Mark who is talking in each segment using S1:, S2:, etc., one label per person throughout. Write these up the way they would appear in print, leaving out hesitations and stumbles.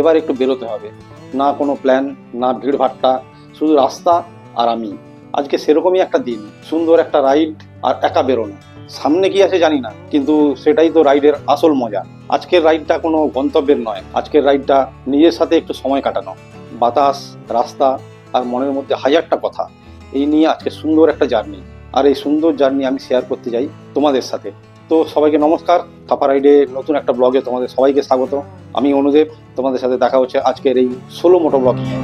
S1: এবার একটু বেরোতে হবে। না কোনো প্ল্যান, না ভিড়ভাট্টা, শুধু রাস্তা আর আমি। আজকে সেরকমই একটা দিন, সুন্দর একটা রাইড আর একা বেরোনো। সামনে কি আছে জানি না, কিন্তু সেটাই তো রাইডের আসল মজা। আজকের রাইডটা কোনো গন্তব্যের নয়, আজকের রাইডটা নিজের সাথে একটু সময় কাটানো। বাতাস, রাস্তা আর মনের মধ্যে হাজারটা কথা, এই নিয়ে আজকে সুন্দর একটা জার্নি। আর এই সুন্দর জার্নি আমি শেয়ার করতে যাই তোমাদের সাথে। তো সবাইকে নমস্কার, থাপা রাইডে নতুন একটা ব্লগে তোমাদের সবাইকে স্বাগত। আমি অনুদেব, তোমাদের সাথে দেখা হচ্ছে আজকের এই সোলো মোটো ব্লগিংয়ে।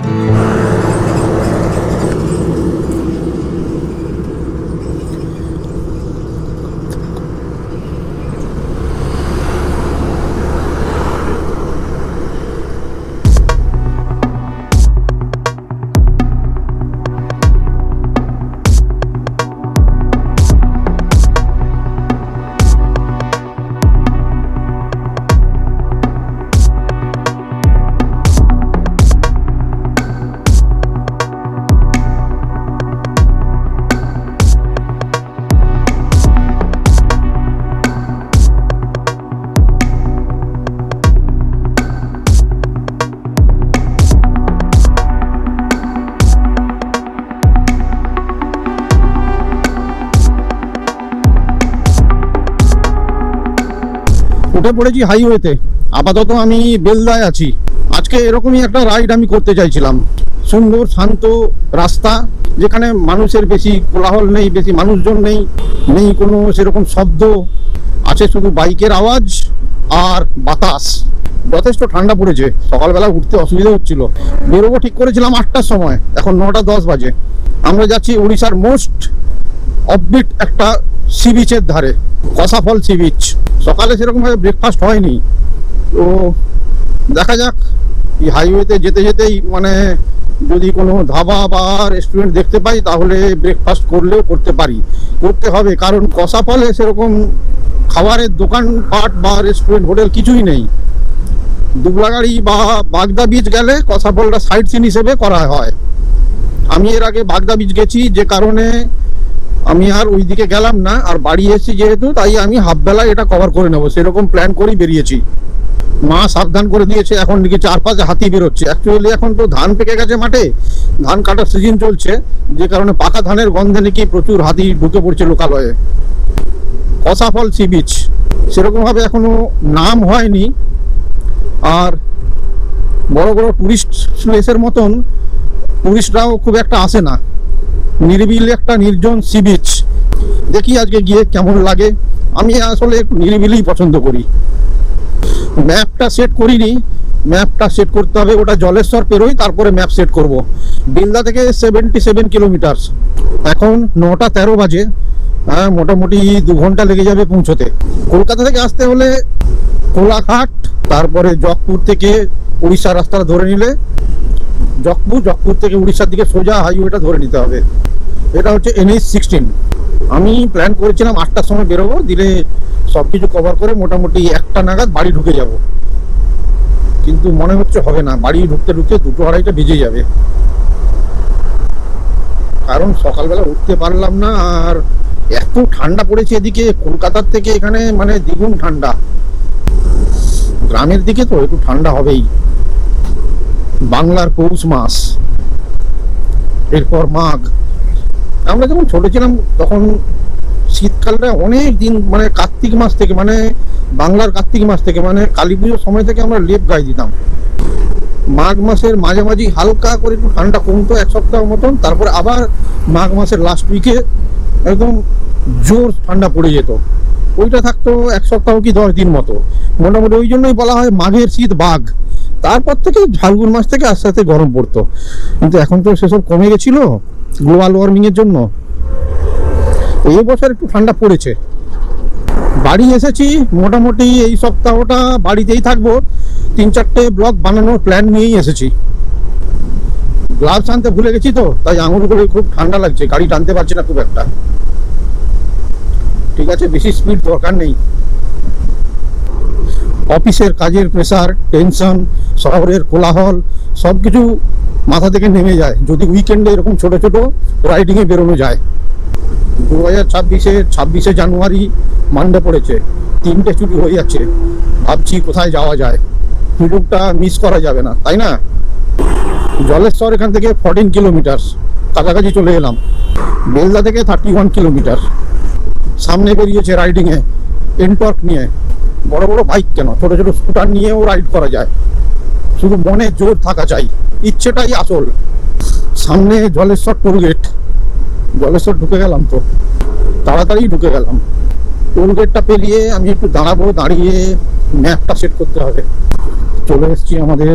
S2: উঠে পড়েছি হাইওয়েতে। আপাতত আমি বেলদায় আছি। আজকে এরকমই একটা রাইড আমি করতে চাইছিলাম। সুন্দর শান্ত রাস্তা, যেখানে মানুষের বেশি কোলাহল নেই, বেশি মানুষজন নেই, নেই কোনো সেরকম শব্দ, আছে শুধু বাইকের আওয়াজ আর বাতাস। যথেষ্ট ঠান্ডা পড়েছে, সকালবেলা উঠতে অসুবিধা হচ্ছিল। বেরোবো ঠিক করেছিলাম 8টার সময়, এখন 9টা 10 বাজে। আমরা যাচ্ছি উড়িষ্যার মোস্ট অফবিট একটা সি বিচের ধারে, কসাফল সি বিচ। সকালে সেরকম ভাবে ব্রেকফাস্ট হয়নি, তো দেখা যাক। এই হাইওয়েতে যেতে যেতেই মানে যদি কোনো ধাবা বা রেস্টুরেন্ট দেখতে পাই তাহলে ব্রেকফাস্ট করলেও করতে পারি, করতে হবে। কারণ কসাফলে সেরকম খাবারের দোকানপাট বা রেস্টুরেন্ট হোটেল কিছুই নেই। দুবলাগাড়ি বা বাগদা বিচ গেলে কসাফলটা সাইট সিন হিসেবে করা হয়। আমি এর আগে বাগদা বিচ গেছি, যে কারণে আমি আর ওই দিকে গেলাম না। আর বাড়ি এসেছি যেহেতু, তাই আমি হাফ বেলায় এটা কভার করে নেবো, সেরকম প্ল্যান করেই বেরিয়েছি। মা সাবধান করে দিয়েছে, এখন দিকে চারপাশে হাতি বেরোচ্ছে। অ্যাকচুয়ালি এখন তো ধান পেকে গেছে মাঠে, ধান কাটার সিজন চলছে, যে কারণে পাকা ধানের গন্ধে নাকি প্রচুর হাতি ঢুকে পড়ছে লোকালয়ে। কসাফল সি বিচ সেরকম ভাবে এখনো নাম হয়নি, আর বড় বড় টুরিস্ট প্লেসের মতন টুরিস্টরাও খুব একটা আসে না। নিরিবিলি একটা নির্জন সি বিচ। দেখি আজকে গিয়ে কেমন লাগে। আমি আসলে একটু নিরিবিলি পছন্দ করি। ম্যাপটা সেট করিনি, ম্যাপটা সেট করতে হবে। ওটা জলেশ্বর পেরোই, তারপরে ম্যাপ সেট করব। বেলদা থেকে 77 কিলোমিটার। এখন 9টা 13 বাজে। হ্যাঁ, মোটামুটি 2 ঘন্টা লেগে যাবে পৌঁছতে। কলকাতা থেকে আসতে হলে কোলাঘাট, তারপরে জকপুর থেকে উড়িষ্যার রাস্তাটা ধরে নিলে জকপুর থেকে উড়িষ্যার দিকে সোজা হাইওয়েটা ধরে নিতে হবে। এটা হচ্ছে NH-16। আমি প্ল্যান করেছিলাম 8টার সময় বেরোবো, দিলে সব কিছু কভার করে মোটামুটি 1টা নাগাদ বাড়ি ঢুকে যাব। কিন্তু মনে হচ্ছে হবে না, বাড়ি ঢুকতে 2-2:30 বেজে যাবে। কারণ সকালবেলা উঠতে পারলাম না, আর এত ঠান্ডা পড়েছে এদিকে। কলকাতার থেকে এখানে মানে দ্বিগুণ ঠান্ডা। গ্রামের দিকে তো একটু ঠান্ডা হবেই। বাংলার পৌষ মাস, এরপর মাঘ। আমরা যখন ছোট ছিলাম তখন শীতকালটা অনেক দিন, মানে কার্তিক মাস থেকে, মানে বাংলার কার্তিক মাস থেকে, মানে কালী পুজোর সময় থেকে আমরা লেপ গায়ে দিতাম। মাঘ মাসের মাঝামাঝি হালকা করে একটু ঠান্ডা কমতো 1 সপ্তাহ মতন, তারপরে আবার মাঘ মাসের লাস্ট উইকে একদম জোর ঠান্ডা পড়ে যেত। ওইটা থাকতো 1 সপ্তাহ কি 10 দিন মতো মোটামুটি। ওই জন্যই বলা হয় মাঘের শীত বাঘ। তারপর থেকে ফাল্গুন মাস থেকে আস্তে আস্তে গরম পড়তো, কিন্তু এখন তো সেসব কমে গেছিল গ্লোবাল ওয়ার্মিং এর জন্য। এই বছর একটু ঠান্ডা পড়েছে। বাড়ি এসেছি, মোটামুটি এই সপ্তাহটা বাড়িতেই থাকবো। 3-4টে ব্লগ বানানোর প্ল্যান নিয়েই এসেছি। গ্লাভস আনতে ভুলে গেছি, তো তাই আঙুলগুলো খুব ঠান্ডা লাগছে, গাড়ি টানতে পারছি না খুব একটা। ঠিক আছে, বেশি স্পিড দরকার নেই। অফিসের কাজের প্রেসার, টেনশন, শহরের কোলাহল সবকিছু মাথা থেকে নেমে যায় যদি উইকেন্ডে এরকম ছোট ছোট রাইডিংয়ে বেরোনো যায়। 2026-এ জানুয়ারি মানডে পড়েছে, 3টে ছুটি হয়ে যাচ্ছে। ভাবছি কোথায় যাওয়া যায়। সুযোগটা মিস করা যাবে না, তাই না? জলেশ্বর এখান থেকে 14 কিলোমিটার, কাছাকাছি চলে এলাম। বেলদা থেকে 31 কিলোমিটার। সামনে বেরিয়েছে রাইডিংয়ে এনটর্ক নিয়ে। বড় বড় বাইক কেন, ছোট ছোট স্কুটার নিয়েও রাইড করা যায়, শুধু মনে জোর থাকা চাই, ইচ্ছেটাই আসল। সামনে জলেশ্বর টোলগেট। জলেশ্বর ঢুকে গেলাম তো, তাড়াতাড়ি ঢুকে গেলাম। টোলগেটটা পেরিয়ে আমি একটু দাঁড়াবো, দাঁড়িয়ে ম্যাপটা সেট করতে হবে। চলে এসেছি আমাদের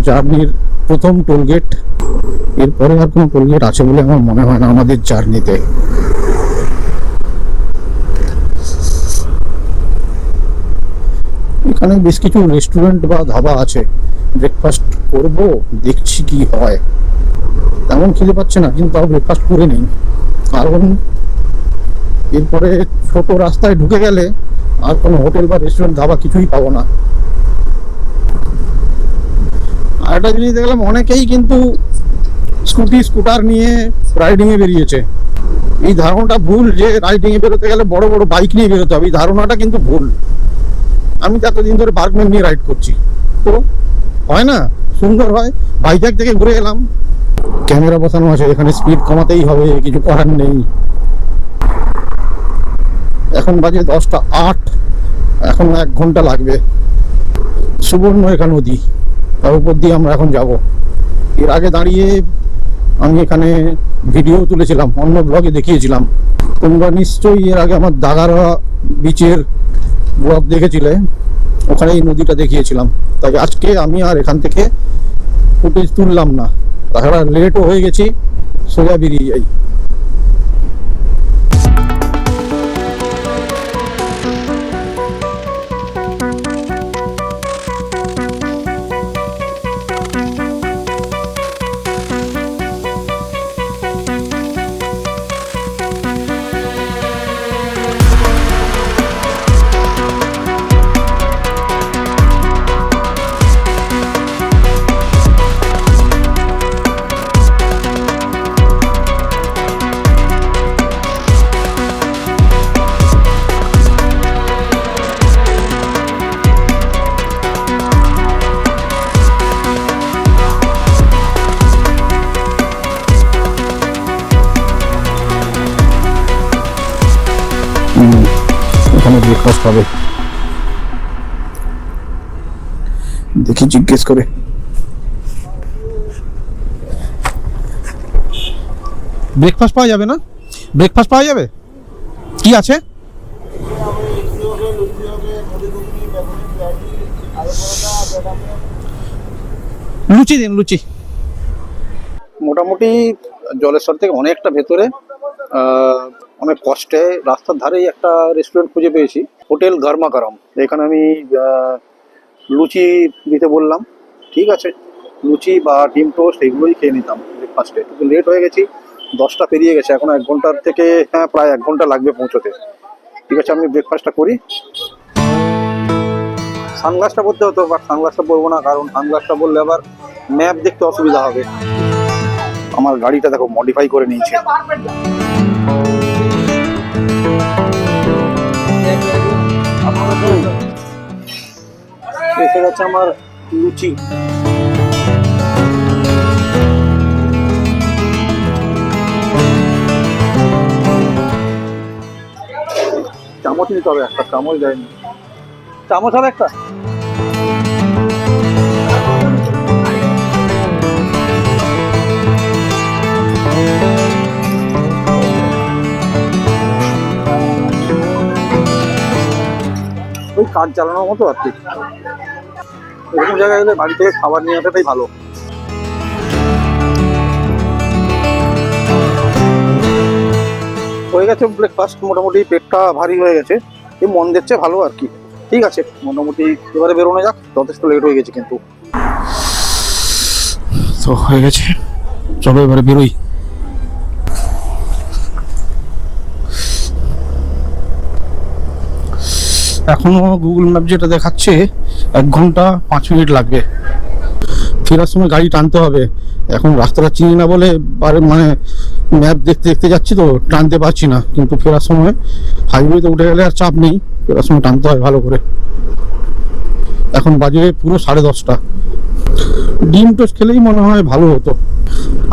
S2: জার্নির প্রথম টোলগেট। এরপরে আর কোনো টোলগেট আছে বলে আমার মনে হয় না আমাদের জার্নিতে। এখানে বেশ কিছু রেস্টুরেন্ট বা ধাবা আছে, ব্রেকফাস্ট করব, দেখছি কি হয়। তেমন খিদে পাচ্ছে না, কিন্তু তাও ব্রেকফাস্ট করে নেই, কারণ এরপরে ছোট রাস্তায় ঢুকে গেলে আর কোনো হোটেল বা রেস্টুরেন্ট ধাবা কিছুই পাবো না। আর একটা জিনিস দেখলাম, অনেকেই কিন্তু স্কুটার নিয়ে রাইডিংয়ে বেরিয়েছে। এই ধারণাটা ভুল যে রাইডিংয়ে বেরোতে গেলে বড় বড় বাইক নিয়ে বেরোতে হবে, এই ধারণাটা কিন্তু ভুল। আমি তো এতদিন ধরে বার্গম্যান নিয়ে রাইড করছি, তো হয় না, সুন্দর হয়। ভাইজ্যাক থেকে ঘুরে এলাম, ক্যামেরা বসানো আছে, এখানে স্পিড কমাতেই হবে, কিছু করার নেই। এখন বাজে 10:08, এখন 1 ঘন্টা লাগবে। সুবর্ণরেখা নদী, তার উপর দিয়ে আমরা এখন যাব। এর আগে দাঁড়িয়ে আমি এখানে ভিডিও তুলেছিলাম, অন্য ব্লগে দেখিয়েছিলাম। তোমরা নিশ্চয়ই এর আগে আমার দাগারা বিচের ব্লগ দেখেছিলে, ওখানে এই নদীটা দেখিয়েছিলাম। তাই আজকে আমি আর এখান থেকে ফুটেজ তুললাম না, তাছাড়া লেটও হয়ে গেছি, সোজা বেরিয়ে যাই। এখানে ব্রেকফাস্ট পাবে, দেখি জিজ্ঞেস করে। ব্রেকফাস্ট পাওয়া যাবে না? ব্রেকফাস্ট পাওয়া যাবে, কি আছে? লুচি দিন, লুচি।
S1: মোটামুটি জলেশ্বর থেকে অনেকটা ভেতরে, অনেক কষ্টে রাস্তার ধারেই একটা রেস্টুরেন্ট খুঁজে পেয়েছি, হোটেল গরমা গরম। এখানে আমি লুচি দিতে বললাম, ঠিক আছে, লুচি বা ডিম টোস্ট এগুলোই খেয়ে নিতাম ব্রেকফাস্টে। কিন্তু লেট হয়ে গেছি, 10টা পেরিয়ে গেছে, এখন 1 ঘন্টার থেকে প্রায় 1 ঘন্টা লাগবে পৌঁছতে। ঠিক আছে, আমি ব্রেকফাস্টটা করি। সানগ্লাসটা পরতে হতো, বাট সানগ্লাসটা পরবো না, কারণ সানগ্লাসটা বললে আবার ম্যাপ দেখতে অসুবিধা হবে। আমার গাড়িটা দেখো মডিফাই করে নিয়েছে। এসে গেছে আমার লুচি। চামচ নিতে হবে, একটা চামচ দেয়নি। চামচ হবে একটা? ওই কাজ চালানোর মতো আর কি। এরকম জায়গায় গেলে বাড়ি থেকে খাবার নিয়ে আসাটাই ভালো। হয়ে গেছে ব্রেকফাস্ট, মোটামুটি পেটটা ভারী হয়ে গেছে, এই মন দিচ্ছে ভালো আর কি। ঠিক আছে, মোটামুটি এবারে বেরোনো যাক, যথেষ্ট লেট হয়ে গেছে কিন্তু।
S2: তো হয়ে গেছে, চলো এবারে বেরোই। এখনো গুগল ম্যাপ যেটা দেখাচ্ছে 1 ঘন্টা 5 মিনিট লাগবে। ফেরার সময় গাড়ি টানতে হবে, এখন রাস্তাটা চিনি না বলে মানে ম্যাপ দেখতে দেখতে যাচ্ছি তো টানতে পারছি না, কিন্তু ফেরার সময় হাইওয়েতে উঠে গেলে আর চাপ নেই, ফেরার সময় টানতে হয় ভালো করে। এখন বাজে পুরো 10:30। ডিম টোস্ট খেলেই মনে হয় ভালো হতো।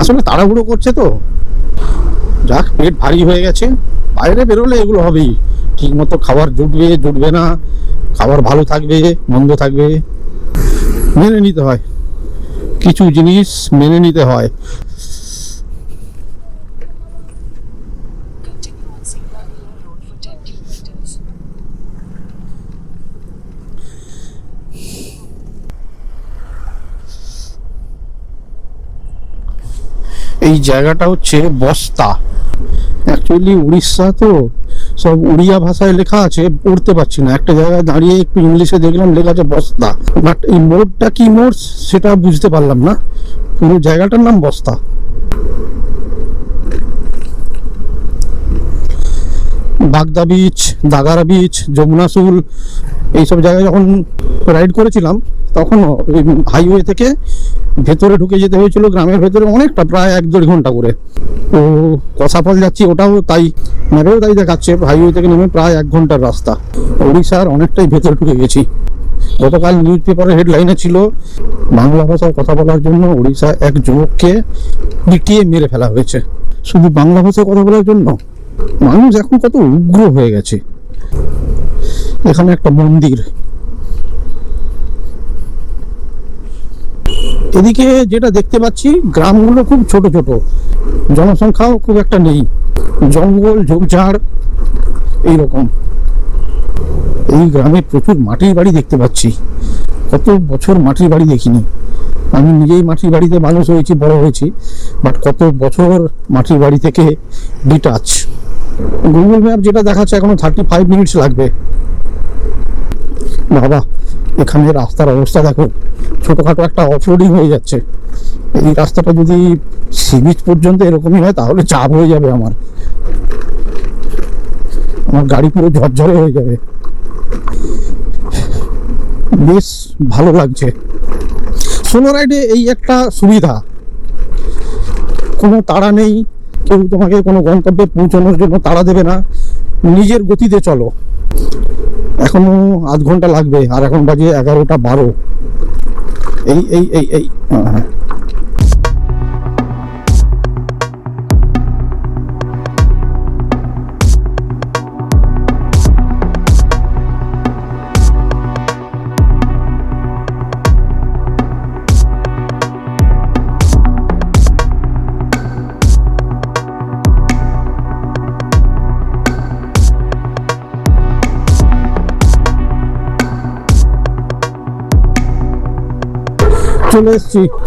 S2: আসলে তাড়াহুড়ো করছে তো, যাক পেট ভারী হয়ে গেছে। বাইরে বেরোলে এগুলো হবেই, ঠিক মতো খাবার জুটবে জুটবে না, খাবার ভালো থাকবে মন্দ থাকবে, মেনে নিতে হয়, কিছু জিনিস মেনে নিতে হয়।
S3: Continue on Singalia Road for 10 kilometers.
S2: এই জায়গাটা হচ্ছে বস্তা। অ্যাকচুয়ালি উড়িষ্যা তো, সব উড়িয়া ভাষায় লেখা আছে, পড়তে পারছি না। একটা জায়গায় দাঁড়িয়ে একটু ইংলিশে দেখলাম লেখা আছে বস্তা, বাট এই মোড়টা কি মোড় সেটা বুঝতে পারলাম না। পুরো জায়গাটার নাম বস্তা। বাগদা বিচ, দাগারা বিচ, যমুনাসুল, এইসব জায়গায় যখন রাইড করেছিলাম তখন হাইওয়ে থেকে ভেতরে ঢুকে যেতে হয়েছিল, গ্রামের ভেতরে অনেকটা, প্রায় 1-1.5 ঘন্টা করে। তো কসাফল যাচ্ছি, ওটাও তাই, ম্যাপেও তাই দেখাচ্ছে, হাইওয়ে থেকে নেমে প্রায় 1 ঘন্টার রাস্তা। উড়িষ্যার অনেকটাই ভেতরে ঢুকে গেছি। গতকাল নিউজ পেপারের হেডলাইনে ছিল বাংলা ভাষায় কথা বলার জন্য উড়িষ্যায় এক যুবককে পিটিয়ে মেরে ফেলা হয়েছে। শুধু বাংলা ভাষায় কথা বলার জন্য? মানুষ এখন কত উগ্র হয়ে গেছে। এখানে একটা মন্দির, এদিকে যেটা দেখতে পাচ্ছি গ্রামগুলো খুব ছোট ছোট, জনসংখ্যাও খুব একটা নেই, জঙ্গল ঝোপঝাড় এইরকম। এই গ্রামে প্রচুর মাটির বাড়ি দেখতে পাচ্ছি, কত বছর মাটির বাড়ি দেখিনি। আমি নিজেই মাটির বাড়িতে মানুষ হয়েছি, বড় হয়েছি, বাট কত বছর মাটির বাড়ি থেকে ডিটাচ। গুগল ম্যাপ যেটা দেখাচ্ছে এখনো 35 মিনিটস লাগবে। বাবা, এখানে রাস্তার অবস্থা দেখো, ছোটখাটো একটা অফরোডিং হয়ে যাচ্ছে। এই রাস্তাটা যদি সি বিচ পর্যন্ত এরকমই হয় তাহলে চাপ হয়ে যাবে আমার গাড়ি পুরো ঝরঝরে হয়ে যাবে। বেশ ভালো লাগছে। সোলো রাইডে এই একটা সুবিধা, কোনো তাড়া নেই, কেউ তোমাকে কোনো গন্তব্যে পৌঁছানোর জন্য তাড়া দেবে না, নিজের গতিতে চলো। এখনো আধ ঘন্টা লাগবে, আর এখন বাজে 11:12। এই এই এই এই হ্যাঁ,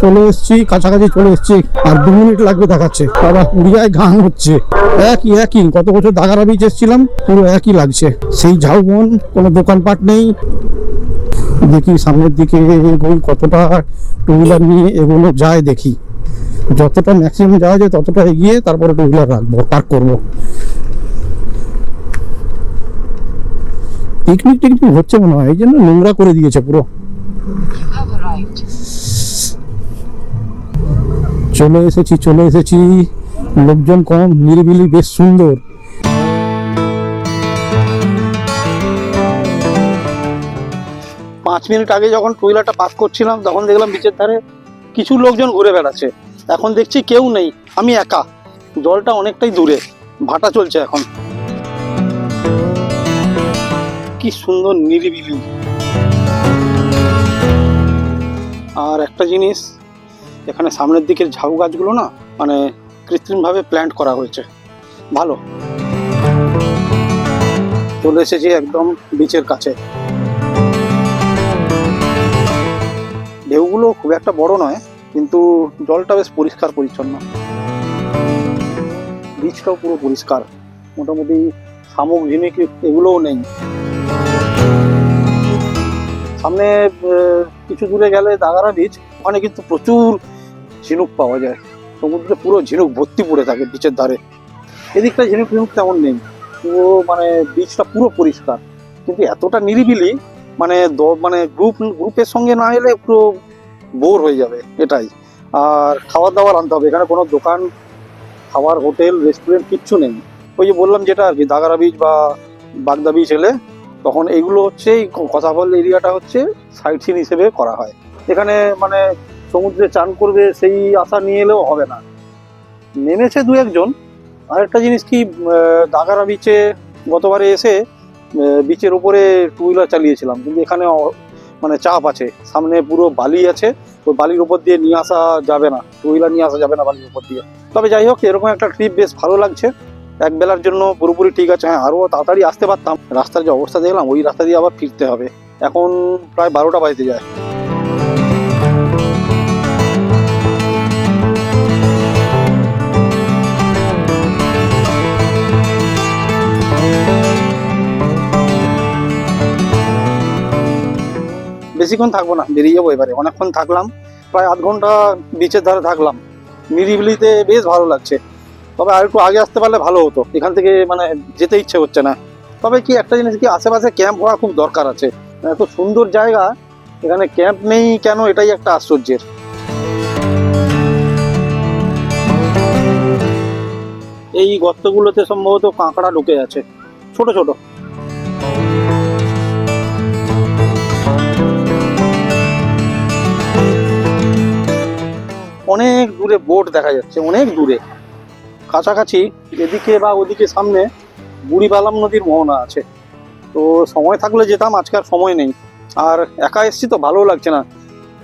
S2: চলে এসছি কাছাকাছি চলে এসছি, আর 2 মিনিট লাগবে দেখাচ্ছে। বাবা, উড়িয়ায় গান হচ্ছে, একই কত বছর দাগারা বিচ এসেছিলাম, পুরো একই লাগছে, সেই ঝাউবন, কোনো দোকানপাট নেই। দেখি সামনের দিকে কতটা টু হুইলার নিয়ে এগুলো যায়, দেখি যতটা ম্যাক্সিমাম যাওয়া যায় ততটা এগিয়ে তারপরে টু হুইলার রাখবো, পার্ক করবো। পিকনিক টিকনিক হচ্ছে মনে হয়, এই জন্য নোংরা করে দিয়েছে পুরো।
S3: You have arrived.
S2: চলে এসেছি, লোকজন কম, নিরিবিলি, বেশ সুন্দর।
S1: 5 মিনিট আগে যখন টু হুইলারটা পার্ক করছিলাম তখন দেখলাম বিচের ধারে কিছু লোকজন ঘুরে বেড়াচ্ছে। এখন দেখছি কেউ নেই, আমি একা। জলটা অনেকটাই দূরে, ভাটা চলছে এখন। কি সুন্দর নিরিবিলি। আর একটা জিনিস, এখানে সামনের দিকের ঝাউ গাছগুলো না মানে কৃত্রিমভাবে প্ল্যান্ট করা হয়েছে, ভালো। চলে এসেছি একদম বিচের কাছে। ঢেউগুলো খুব একটা বড় নয়, কিন্তু জলটা বেশ পরিষ্কার পরিচ্ছন্ন, বিচটাও পুরো পরিষ্কার, মোটামুটি শামুক ঝিনুক এগুলোও নেই। সামনে কিছু দূরে গেলে দাগারা বিচ, ওখানে কিন্তু প্রচুর ঝিনুক পাওয়া যায়, সমুদ্রে পুরো ঝিনুক ভর্তি পড়ে থাকে বিচের ধারে। এদিকটা ঝিনুক তেমন নেই, পুরো মানে বিচটা পুরো পরিষ্কার, কিন্তু এতটা নিরিবিলি, মানে গ্রুপের সঙ্গে না এলে পুরো বোর হয়ে যাবে এটাই। আর খাবার দাবার আনতে হবে, এখানে কোনো দোকান, খাবার, হোটেল, রেস্টুরেন্ট কিচ্ছু নেই। ওই যে বললাম যেটা আর কি, দাগারা বিচ বা বাগদা বিচ এলে তখন এইগুলো হচ্ছে এই কথাবল এরিয়াটা হচ্ছে সাইট সিন হিসেবে করা হয়। এখানে মানে সমুদ্রে চান করবে সেই আশা নিয়ে এলেও হবে না। নেমেছে দু একজন। আরেকটা জিনিস কি, দাগারা বিচে গতবারে এসে বিচের উপরে টু হুইলার চালিয়েছিলাম, কিন্তু এখানে মানে চাপ আছে, সামনে পুরো বালি আছে, ওই বালির উপর দিয়ে নিয়ে আসা যাবে না, টু হুইলার নিয়ে আসা যাবে না বালির উপর দিয়ে। তবে যাই হোক, এরকম একটা ট্রিপ বেশ ভালো লাগছে, এক বেলার জন্য পুরোপুরি ঠিক আছে। হ্যাঁ, আরও তাড়াতাড়ি আসতে পারতাম, রাস্তার যে অবস্থা দেখলাম ওই রাস্তা দিয়ে আবার ফিরতে হবে। এখন প্রায় 12টা বাজতে যায়। বেশিক্ষণ থাকবো না, বেরিয়ে যাবো এবারে। অনেকক্ষণ থাকলাম, প্রায় আধ ঘন্টা বিচের ধারে থাকলাম, নিরিবিলিতে বেশ ভালো লাগছে। তবে আর একটু আগে আসতে পারলে ভালো হতো, এখান থেকে মানে যেতে ইচ্ছে হচ্ছে না। তবে কি একটা জিনিস কি, আশেপাশে ক্যাম্প হওয়া খুব দরকার আছে, এত সুন্দর জায়গা, এখানে ক্যাম্প নেই কেন, এটাই একটা আশ্চর্যের। এই গর্তগুলোতে সম্ভবত কাঁকড়া ঢুকে আছে, ছোট ছোট। অনেক দূরে বোট দেখা যাচ্ছে, অনেক দূরে। কাছাকাছি এদিকে বা ওদিকে সামনে বুড়িবালাম নদীর মোহনা আছে, তো সময় থাকলে যেতাম, আজকে আর সময় নেই। আর একা এসছি তো ভালো লাগছে না,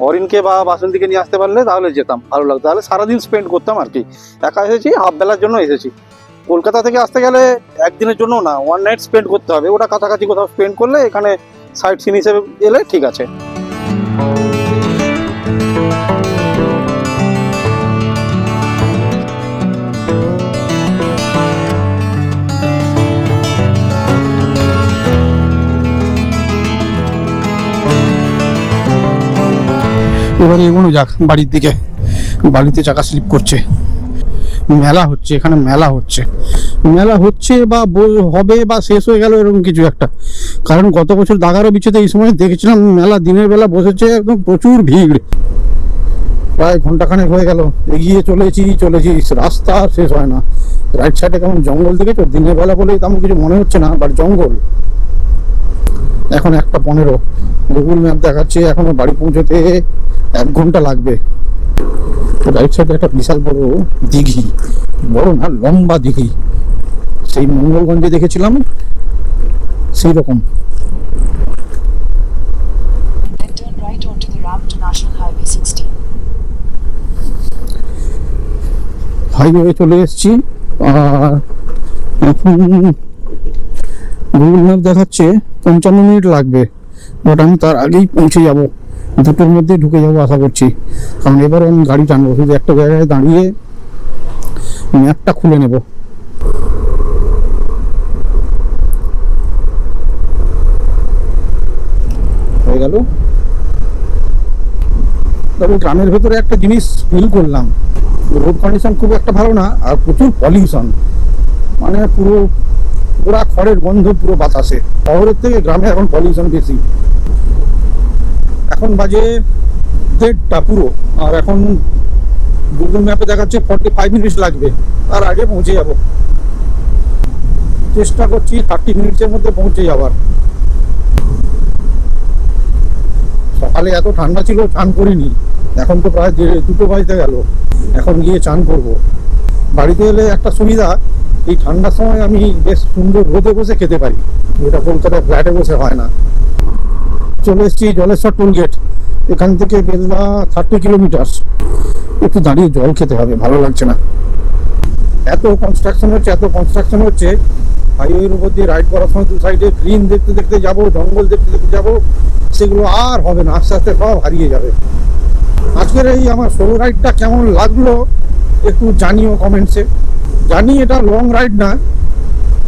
S1: অরিনকে বা বাসন্তীকে নিয়ে আসতে পারলে তাহলে যেতাম, ভালো লাগতো, তাহলে সারাদিন স্পেন্ড করতাম আর কি। একা এসেছি, হাফ বেলার জন্য এসেছি। কলকাতা থেকে আসতে গেলে একদিনের জন্য না, ওয়ান নাইট স্পেন্ড করতে হবে, ওটা কাছাকাছি কোথাও স্পেন্ড করলে এখানে সাইট সিন হিসেবে এলে ঠিক আছে।
S2: এবারে এগোনো যাক বাড়ির দিকে। বাড়িতে চাকা স্লিপ করছে। মেলা হচ্ছে এখানে, মেলা হচ্ছে, মেলা হচ্ছে বা হবে বা শেষ হয়ে গেল এরকম কিছু একটা। কারণ গত বছর দাগারা বিচেতে এই সময় দেখেছিলাম মেলা দিনের বেলা বসেছে, একদম প্রচুর ভিড়। প্রায় ঘন্টাখানেক হয়ে গেল, এগিয়ে চলেছি, রাস্তা আর শেষ হয় না। রাইট সাইডে কেমন জঙ্গল দেখেছো, দিনের বেলা বলে তেমন কিছু মনে হচ্ছে না, বাট জঙ্গল। এখন 1:15, গুগল ম্যাপ দেখাচ্ছে এখনো বাড়ি পৌঁছতে 1 ঘন্টা লাগবে। রাইট সাইডে একটা বিশাল বড় দিঘি, বড় না লম্বা দিঘি, সেই মঙ্গলগঞ্জে দেখেছিলাম সেই রকম।
S3: Then turn right onto the ramp to National Highway 60.
S2: Highway চলে এসেছি, আর এখন গুগল ম্যাপ দেখাচ্ছে 55 মিনিট লাগবে, বাট আমি তার আগেই পৌঁছে যাব, 2টোর মধ্যে ঢুকে যাবো আশা করছি। কারণ এবারে আমি গাড়ি টানবো, শুধু একটা জায়গায় দাঁড়িয়ে ম্যাপটা খুলে নেব। হয়ে গেল। তবে গ্রামের ভেতরে একটা জিনিস ফিল করলাম, রোড কন্ডিশন খুব একটা ভালো না, আর প্রচুর পলিউশন, মানে পুরো পুরা খড়ের গন্ধ পুরো বাতাসে। শহরের থেকে গ্রামে এখন পলিউশন বেশি। এখন বাজে 1:30টা পুরো, আর এখন গুগল ম্যাপে দেখাচ্ছে 45 মিনিট লাগবে, তার আগে পৌঁছে যাব। চেষ্টা করছি 30 মিনিটের মধ্যে পৌঁছে যাওয়ার। সকালে এত ঠান্ডা ছিল, চান করিনি, এখন তো প্রায় 2টো বাজতে গেল, এখন গিয়ে চান করব। বাড়িতে এলে একটা সুবিধা, এই ঠান্ডার সময় আমি বেশ সুন্দর রোদে বসে খেতে পারি, যেটা কলকাতায় ফ্ল্যাটে বসে হয় না। চলে এসেছি জলেশ্বর টোল গেট, এখান থেকে বেলদা 30 কিলোমিটার। একটু দাঁড়িয়ে জল খেতে হবে, ভালো লাগছে না। এত কনস্ট্রাকশন হচ্ছে, হাইওয়ের উপর দিয়ে রাইড করার সময় 2 সাইডে গ্রিন দেখতে দেখতে যাবো, জঙ্গল দেখতে দেখতে যাবো, সেগুলো আর হবে না, আস্তে আস্তে সব হারিয়ে যাবে। আজকের এই আমার সোলো রাইডটা কেমন লাগলো একটু জানিও কমেন্টসে। জানি এটা লং রাইড না,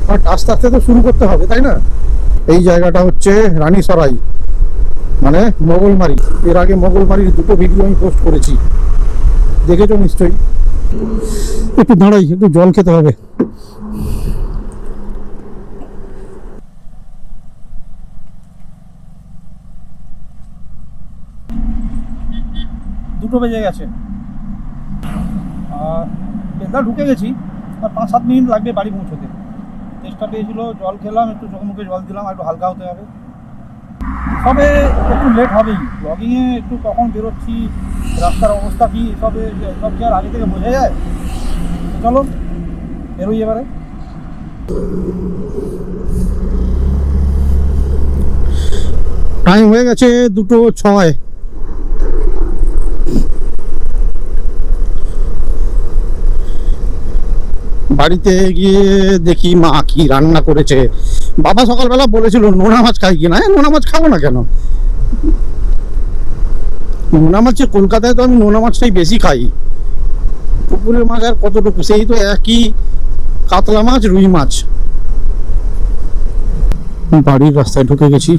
S2: বাট আস্তে আস্তে তো শুরু করতে হবে, তাই না? এই জায়গাটা হচ্ছে রানীসরাই, মানে মোগলমারি। এর আগে মোগলমারির 2টো ভিডিও আমি পোস্ট করেছি, দেখেছো নিশ্চয়ই। একটু দাঁড়াই, একটু জল খেতে হবে। 2টো বেজে গেছে, আর বেলদা ঢুকে গেছি, আর 5-7 মিনিট লাগবে বাড়ি পৌঁছতে। চেষ্টা পেয়েছিল, জল খেলাম, একটু চোখে মুখে জল দিলাম, আর একটু হালকা হতে হবে। তবে একটু লেট হবেই, ব্লগিংয়ে একটু কখন বেরোচ্ছি, রাস্তার অবস্থা কী, সব কি আর আগে থেকে বোঝা যায়? চলো বেরোই এবারে। টাইম হয়ে গেছে 2:06। বাড়িতে গিয়ে দেখি মা কি রান্না করেছে। বাবা সকালবেলা বলেছিল নোনা মাছ খাই কিনা, নোনা মাছ খাবো না কেন? নোনা মাছের কলকাতায় তো আমি নোনা মাছটাই বেশি খাই। পুকুরের মাছ আর কতটুকু, সেই তো একই কাতলা মাছ, রুই মাছ। বাড়ির রাস্তায় ঢুকে গেছি।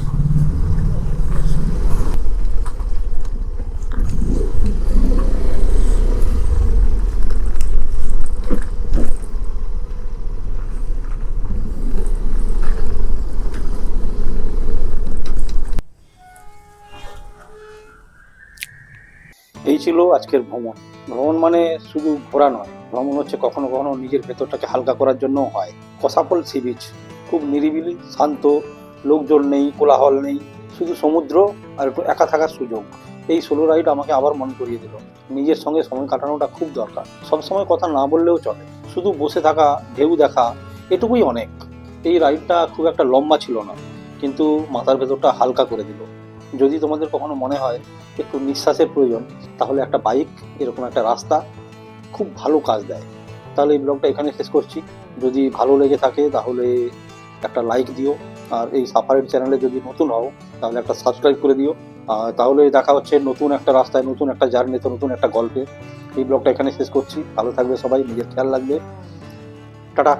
S1: এই ছিল আজকের ভ্রমণ। ভ্রমণ মানে শুধু ঘোরা নয়, ভ্রমণ হচ্ছে কখনো কখনো নিজের ভেতরটাকে হালকা করার জন্য হয়। কসাফল সি বিচ খুব নিরিবিলি, শান্ত, লোকজন নেই, কোলাহল নেই, শুধু সমুদ্র আর একটু একা থাকার সুযোগ। এই সোলো রাইড আমাকে আবার মনে করিয়ে দিল নিজের সঙ্গে সময় কাটানোটা খুব দরকার। সবসময় কথা না বললেও চলে, শুধু বসে থাকা, ঢেউ দেখা, এটুকুই অনেক। এই রাইডটা খুব একটা লম্বা ছিল না, কিন্তু মাথার ভেতরটা হালকা করে দিল। যদি তোমাদের কখনো মনে হয় একটু নিঃশ্বাসের প্রয়োজন, তাহলে একটা বাইক, এরকম একটা রাস্তা খুব ভালো কাজ দেয়। তাহলে এই ব্লগটা এখানে শেষ করছি। যদি ভালো লেগে থাকে তাহলে একটা লাইক দিও, আর এই সাফারির চ্যানেলে যদি নতুন হও তাহলে একটা সাবস্ক্রাইব করে দিও। তাহলে দেখা হচ্ছে নতুন একটা রাস্তায়, নতুন একটা জার্নিতে, নতুন একটা গল্পে। এই ব্লগটা এখানে শেষ করছি। ভালো থাকবে সবাই, নিজের খেয়াল রাখবে। টাটা।